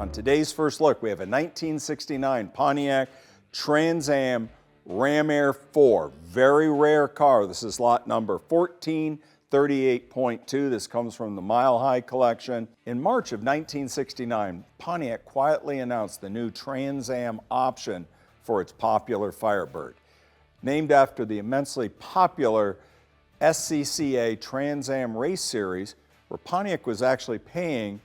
on today's first look, we have a 1969 Pontiac Trans Am Ram Air 4. Very rare car. This is lot number 1438.2. This comes from the Mile High collection. In March of 1969, Pontiac quietly announced the new Trans Am option for its popular Firebird. Named after the immensely popular SCCA Trans Am race series, where Pontiac was actually paying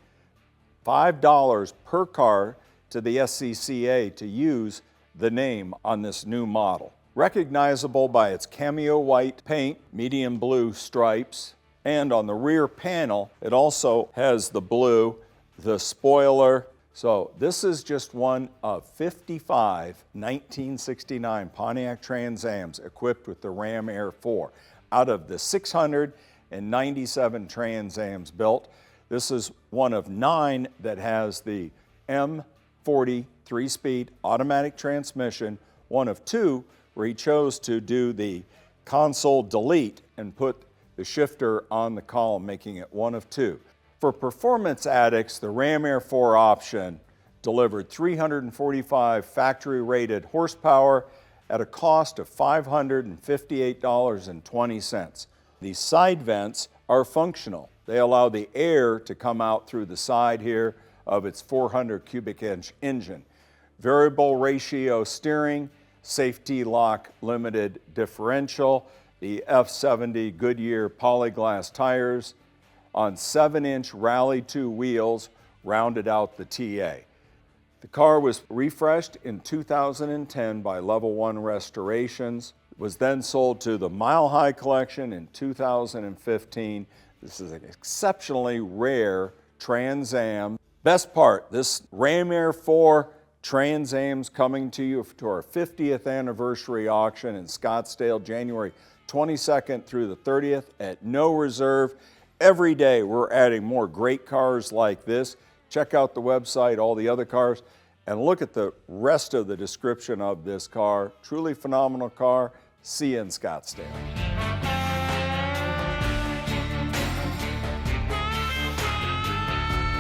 $5 per car to the SCCA to use the name on this new model. Recognizable by its Cameo White paint, medium blue stripes, and on the rear panel, it also has the blue, the spoiler. So this is just one of 55 1969 Pontiac Trans Ams equipped with the Ram Air 4. Out of the 697 Trans Ams built, this is one of 9 that has the M40 3-speed automatic transmission, one of 2 where he chose to do the console delete and put the shifter on the column, making it one of 2. For performance addicts, the Ram Air 4 option delivered 345 factory-rated horsepower at a cost of $558.20. These side vents are functional. They allow the air to come out through the side here of its 400 cubic inch engine. Variable ratio steering, safety lock limited differential, the F70 Goodyear polyglass tires on 7-inch Rally 2 wheels rounded out the TA. The car was refreshed in 2010 by Level 1 Restorations, was then sold to the Mile High collection in 2015. This is an exceptionally rare Trans Am. Best part, this Ram Air 4 Trans Am's coming to you to our 50th anniversary auction in Scottsdale, January 22nd through the 30th at no reserve. Every day we're adding more great cars like this. Check out the website, all the other cars, and look at the rest of the description of this car. Truly phenomenal car. See you in Scottsdale.